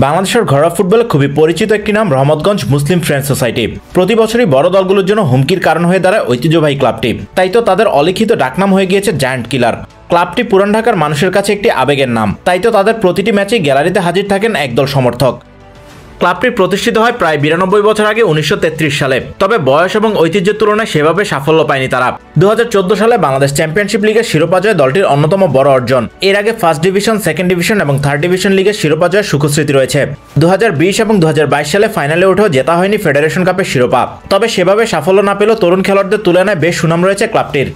বাংলাদেশের ঘরোয়া ফুটবলে খুবই পরিচিত একটি নাম রহমতগঞ্জ মুসলিম ফ্রেন্ডস সোসাইটি। প্রতি বছরই বড় দলগুলোর জন্য হুমকির কারণ হয়ে দাঁড়ায় ঐতিহ্যবাহী ক্লাবটি। তাই তো তাদের অলিখিত ডাকনাম হয়ে গিয়েছে জায়ান্ট কিলার। ক্লাবটি পুরান ঢাকার মানুষের কাছে একটি আবেগের নাম। তাই তো তাদের প্রতিটি ম্যাচেই গ্যালারিতে হাজির থাকেন একদল সমর্থক। ক্লাবটি প্রতিষ্ঠিত হয় প্রায় 92 বছর আগে 1933 সালে। তবে বয়স এবং ঐতিহ্যের তুলনায় সেভাবে সাফল্য পায়নি তারা। 2014 সালে বাংলাদেশ চ্যাম্পিয়নশিপ লিগের শিরোপা জয় দলটির অন্যতম বড় অর্জন। এর আগে ফার্স্ট ডিভিশন, সেকেন্ড ডিভিশন এবং থার্ড ডিভিশন লিগের শিরোপা জয়ের সুখস্মৃতি রয়েছে। 2020 এবং 2022 সালে ফাইনালে উঠেও জেতা হয়নি ফেডারেশন কাপের শিরোপা। তবে সেভাবে সাফল্য না পেলেও তরুণ খেলোয়াড়দের তুলনায় বেশ সুনাম রয়েছে ক্লাবটির।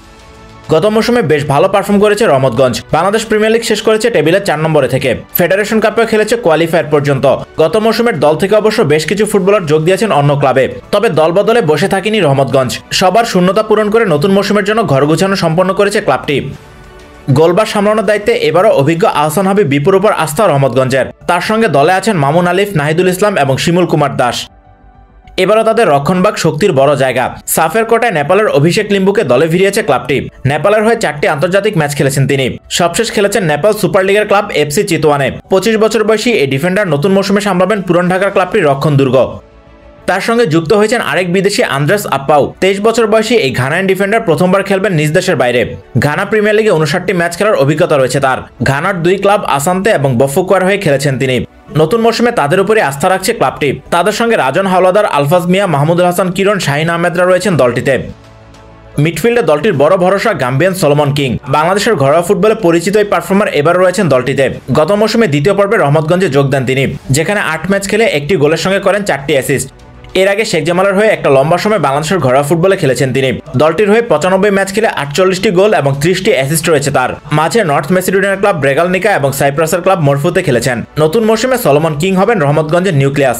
গত মৌসুমে বেশ ভালো পারফর্ম করেছে রহমতগঞ্জ। বাংলাদেশ প্রিমিয়ার লিগ শেষ করেছে টেবিলের 4 নম্বরে থেকে। ফেডারেশন কাপেও খেলেছে কোয়ালিফায়ার পর্যন্ত। গত মৌসুমের দল থেকে অবশ্য বেশ কিছু ফুটবলার যোগ দিয়েছেন অন্য ক্লাবে। তবে দল বদলে বসে থাকেনি রহমতগঞ্জ। সবার শূন্যতা পূরণ করে নতুন মৌসুমের জন্য ঘর গুছানো সম্পন্ন করেছে ক্লাবটি। গোলবার সামলানোর দায়িত্বে এবারও অভিজ্ঞ আহসান হাবিব বিপুর উপর আস্থা রহমতগঞ্জের। তার সঙ্গে দলে আছেন মামুন আলিফ, নাহিদুল ইসলাম এবং শিমুল কুমার দাস। এবারও তাদের রক্ষণভাগ শক্তির বড় জায়গা। সাফের কোটায় নেপালের অভিষেক লিম্বুকে দলে ভিড়িয়েছে ক্লাবটি। নেপালের হয়ে 4টি আন্তর্জাতিক ম্যাচ খেলেছেন তিনি। সবশেষ খেলেছেন নেপাল সুপার লিগের ক্লাব এফসি চিতওয়ানে। 25 বছর বয়সী এই ডিফেন্ডার নতুন মৌসুমে সামলাবেন পুরান ঢাকার ক্লাবটির রক্ষণ দুর্গ। তার সঙ্গে যুক্ত হয়েছেন আরেক বিদেশি আন্দ্রেস আপ্পাউ। 23 বছর বয়সী এই ঘানায়ান ডিফেন্ডার প্রথমবার খেলবেন নিজ দেশের বাইরে। ঘানা প্রিমিয়ার লিগে 59টি ম্যাচ খেলার অভিজ্ঞতা রয়েছে তার। ঘানার 2 ক্লাব আসান্তে এবং বফুকুয়ার হয়ে খেলেছেন তিনি। নতুন মৌসুমে তাদের উপরই আস্থা রাখছে ক্লাবটি। তাদের সঙ্গে রাজন হাওলাদার, আলফাজ মিয়া, মাহমুদুল হাসান কিরণ, শাহিন আহমেদরা রয়েছেন দলটিতে। মিডফিল্ডে দলটির বড় ভরসা গাম্বিয়ান সলোমন কিং। বাংলাদেশের ঘরোয়া ফুটবলে পরিচিত এই পারফর্মার এবার রয়েছেন দলটিতে। গত মৌসুমে দ্বিতীয় পর্বে রহমতগঞ্জে যোগ দেন তিনি, যেখানে 8 ম্যাচ খেলে 1টি গোলের সঙ্গে করেন 4টি অ্যাসিস্ট। এর আগে শেখ জামালের হয়ে একটা লম্বা সময় বাংলাদেশের ঘরোয়া ফুটবলে খেলেছেন তিনি। দলটির হয়ে 95 ম্যাচ খেলে 48টি গোল এবং 30টি অ্যাসিস্ট রয়েছে তার। মাঝে নর্থ মেসিডোনিয়ার ক্লাব ব্রেগালনিকা এবং সাইপ্রাসের ক্লাব মরফুতে খেলেছেন। নতুন মৌসুমে সলোমন কিং হবেন রহমতগঞ্জের নিউক্লিয়াস।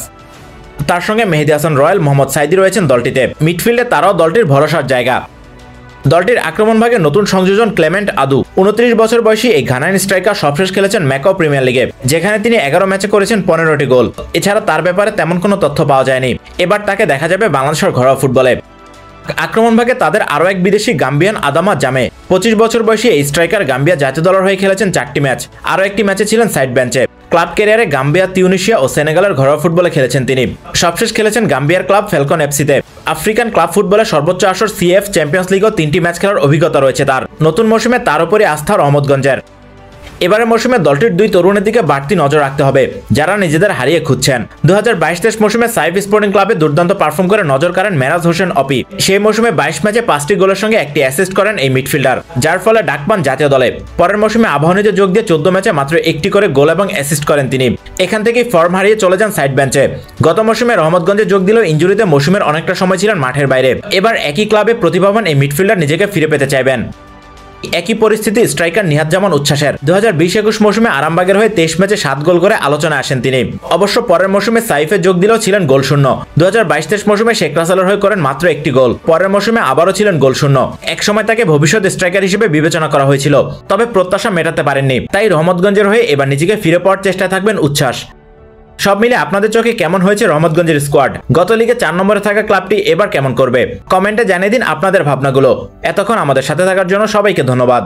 তার সঙ্গে মেহেদী হাসান রয়্যাল, মোহাম্মদ সাইদি রয়েছেন দলটিতে। মিডফিল্ডে তারাও দলটির ভরসার জায়গা। দলটির আক্রমণ ভাগে নতুন সংযোজন ক্লেমেন্ট আদু। 29 বছর বয়সী এই ঘানায়ান স্ট্রাইকার সবশেষ খেলেছেন ম্যাকাও প্রিমিয়ার লিগে, যেখানে তিনি 11 ম্যাচে করেছেন 15টি গোল। এছাড়া তার ব্যাপারে তেমন কোনো তথ্য পাওয়া যায়নি। এবার তাকে দেখা যাবে বাংলাদেশের ঘরোয়া ফুটবলে। আক্রমণ ভাগে তাদের আরও এক বিদেশি গাম্বিয়ান আদামা জামে। 25 বছর বয়সী এই স্ট্রাইকার গাম্বিয়া জাতীয় দলের হয়ে খেলেছেন 4টি ম্যাচ। আরও একটি ম্যাচে ছিলেন সাইড বেঞ্চে। ক্লাব ক্যারিয়ারে গাম্বিয়া, তিউনিশিয়া ও সেনেগালের ঘরোয়া ফুটবলে খেলেছেন তিনি। সবশেষ খেলেছেন গাম্বিয়ার ক্লাব ফ্যালকন এফসিতে। আফ্রিকান ক্লাব ফুটবলে সর্বোচ্চ আসর সিএফ চ্যাম্পিয়ন্স লিগও 3টি ম্যাচ খেলার অভিজ্ঞতা রয়েছে তার। নতুন মৌসুমে তার উপরই আস্থা রহমতগঞ্জের। এবারের মৌসুমে দলটির 2 তরুণের দিকে বাড়তি নজর রাখতে হবে, যারা নিজেদের হারিয়ে খুঁজছেন। 2022-23 মৌসুমে সাইফ স্পোর্টিং ক্লাবে দুর্দান্ত পারফর্ম করে নজর কাড়েন মেরাজ হোসেন অপি। সেই মৌসুমে 22 ম্যাচে 5টি গোলের সঙ্গে 1টি অ্যাসিস্ট করেন এই মিডফিল্ডার, যার ফলে ডাক পান জাতীয় দলে। পরের মৌসুমে আবাহনীতে যোগ দিয়ে 14 ম্যাচে মাত্র 1টি করে গোল এবং অ্যাসিস্ট করেন তিনি। এখান থেকেই ফর্ম হারিয়ে চলে যান সাইড বেঞ্চে। গত মৌসুমে রহমতগঞ্জে যোগ দিলেও ইনজুরিতে মৌসুমের অনেকটা সময় ছিলেন মাঠের বাইরে। এবার একই ক্লাবে প্রতিভাবান এই মিডফিল্ডার নিজেকে ফিরে পেতে চাইবেন। একই পরিস্থিতি স্ট্রাইকার নিহাত জামান উচ্ছ্বাসের। 2020-21 মৌসুমে আরামবাগের হয়ে 23 ম্যাচে 7 গোল করে আলোচনায় আসেন তিনি। অবশ্য পরের মৌসুমে সাইফে যোগ দিলেও ছিলেন গোল শূন্য। 2022-23 মৌসুমে শেখ রাসেলের হয়ে করেন মাত্র 1টি গোল। পরের মৌসুমে আবারও ছিলেন গোল শূন্য। একসময় তাকে ভবিষ্যৎ স্ট্রাইকার হিসেবে বিবেচনা করা হয়েছিল, তবে প্রত্যাশা মেটাতে পারেননি। তাই রহমতগঞ্জের হয়ে এবার নিজেকে ফিরে পাওয়ার চেষ্টায় থাকবেন উচ্ছ্বাস। সব মিলে আপনাদের চোখে কেমন হয়েছে রহমতগঞ্জের স্কোয়াড? গত লিগে 4 নম্বরে থাকা ক্লাবটি এবার কেমন করবে? কমেন্টে জানিয়ে দিন আপনাদের ভাবনাগুলো। এতক্ষণ আমাদের সাথে থাকার জন্য সবাইকে ধন্যবাদ।